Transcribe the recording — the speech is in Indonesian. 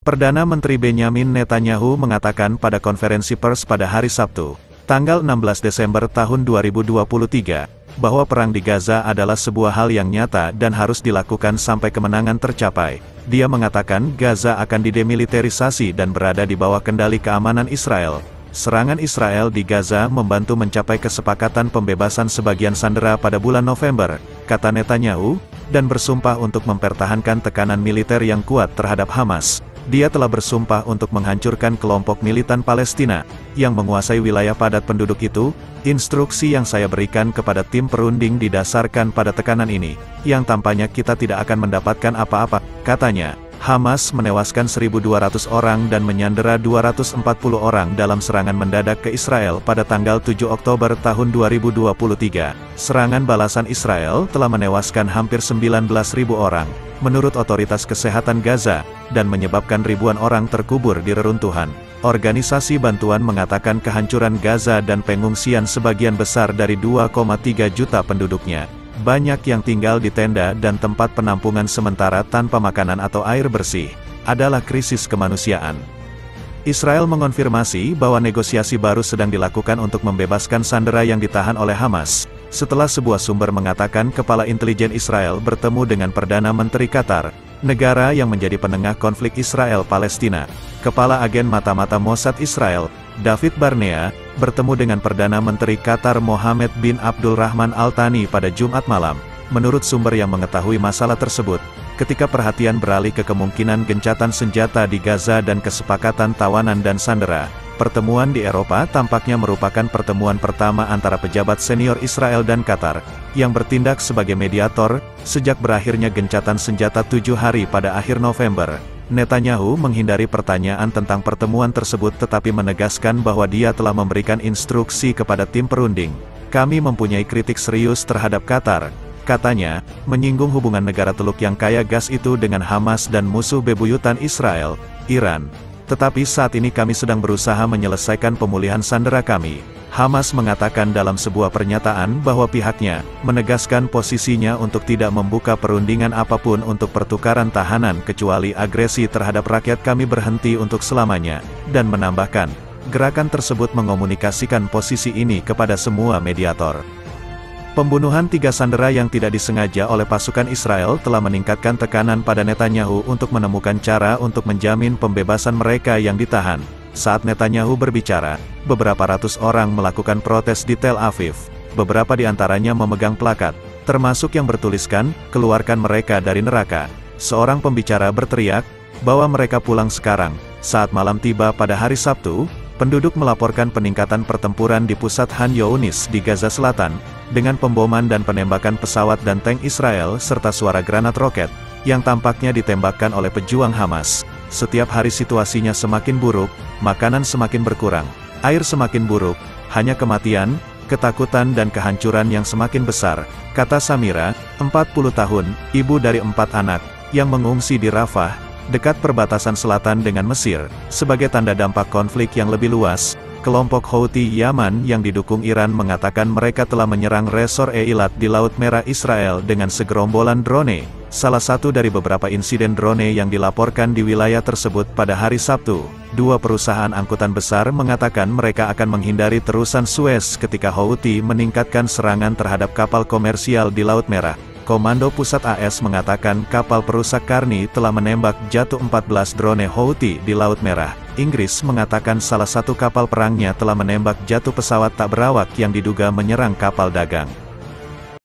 Perdana Menteri Benyamin Netanyahu mengatakan pada konferensi pers pada hari Sabtu, tanggal 16 Desember tahun 2023, bahwa perang di Gaza adalah sebuah hal yang nyata dan harus dilakukan sampai kemenangan tercapai. Dia mengatakan Gaza akan didemilitarisasi dan berada di bawah kendali keamanan Israel. Serangan Israel di Gaza membantu mencapai kesepakatan pembebasan sebagian sandera pada bulan November, kata Netanyahu, dan bersumpah untuk mempertahankan tekanan militer yang kuat terhadap Hamas. Dia telah bersumpah untuk menghancurkan kelompok militan Palestina, yang menguasai wilayah padat penduduk itu. Instruksi yang saya berikan kepada tim perunding didasarkan pada tekanan ini, yang tampaknya kita tidak akan mendapatkan apa-apa, katanya. Hamas menewaskan 1.200 orang dan menyandera 240 orang dalam serangan mendadak ke Israel pada tanggal 7 Oktober tahun 2023. Serangan balasan Israel telah menewaskan hampir 19.000 orang, menurut otoritas kesehatan Gaza, dan menyebabkan ribuan orang terkubur di reruntuhan. Organisasi bantuan mengatakan kehancuran Gaza dan pengungsian sebagian besar dari 2,3 juta penduduknya. Banyak yang tinggal di tenda dan tempat penampungan sementara tanpa makanan atau air bersih, adalah krisis kemanusiaan. Israel mengonfirmasi bahwa negosiasi baru sedang dilakukan untuk membebaskan sandera yang ditahan oleh Hamas, setelah sebuah sumber mengatakan kepala intelijen Israel bertemu dengan Perdana Menteri Qatar, negara yang menjadi penengah konflik Israel-Palestina. Kepala agen mata-mata Mossad Israel, David Barnea, bertemu dengan Perdana Menteri Qatar Mohammed bin Abdul Rahman Al Thani pada Jumat malam. Menurut sumber yang mengetahui masalah tersebut, ketika perhatian beralih ke kemungkinan gencatan senjata di Gaza dan kesepakatan tawanan dan sandera, pertemuan di Eropa tampaknya merupakan pertemuan pertama antara pejabat senior Israel dan Qatar, yang bertindak sebagai mediator, sejak berakhirnya gencatan senjata 7 hari pada akhir November. Netanyahu menghindari pertanyaan tentang pertemuan tersebut tetapi menegaskan bahwa dia telah memberikan instruksi kepada tim perunding. Kami mempunyai kritik serius terhadap Qatar, katanya, menyinggung hubungan negara Teluk yang kaya gas itu dengan Hamas dan musuh bebuyutan Israel, Iran. Tetapi saat ini kami sedang berusaha menyelesaikan pemulihan sandera kami. Hamas mengatakan dalam sebuah pernyataan bahwa pihaknya menegaskan posisinya untuk tidak membuka perundingan apapun untuk pertukaran tahanan kecuali agresi terhadap rakyat kami berhenti untuk selamanya, dan menambahkan, gerakan tersebut mengomunikasikan posisi ini kepada semua mediator. Pembunuhan 3 sandera yang tidak disengaja oleh pasukan Israel telah meningkatkan tekanan pada Netanyahu untuk menemukan cara untuk menjamin pembebasan mereka yang ditahan. Saat Netanyahu berbicara, beberapa ratus orang melakukan protes di Tel Aviv. Beberapa di antaranya memegang plakat, termasuk yang bertuliskan, "Keluarkan mereka dari neraka." Seorang pembicara berteriak, bahwa mereka pulang sekarang. Saat malam tiba pada hari Sabtu, penduduk melaporkan peningkatan pertempuran di pusat Han Younis di Gaza Selatan, dengan pemboman dan penembakan pesawat dan tank Israel serta suara granat roket, yang tampaknya ditembakkan oleh pejuang Hamas. Setiap hari situasinya semakin buruk, makanan semakin berkurang, air semakin buruk, hanya kematian, ketakutan dan kehancuran yang semakin besar, kata Samira, 40 tahun, ibu dari 4 anak, yang mengungsi di Rafah, dekat perbatasan selatan dengan Mesir. Sebagai tanda dampak konflik yang lebih luas, kelompok Houthi Yaman yang didukung Iran mengatakan mereka telah menyerang resor Eilat di Laut Merah Israel dengan segerombolan drone. Salah satu dari beberapa insiden drone yang dilaporkan di wilayah tersebut pada hari Sabtu. 2 perusahaan angkutan besar mengatakan mereka akan menghindari terusan Suez ketika Houthi meningkatkan serangan terhadap kapal komersial di Laut Merah. Komando Pusat AS mengatakan kapal perusak Karni telah menembak jatuh 14 drone Houthi di Laut Merah. Inggris mengatakan salah satu kapal perangnya telah menembak jatuh pesawat tak berawak yang diduga menyerang kapal dagang.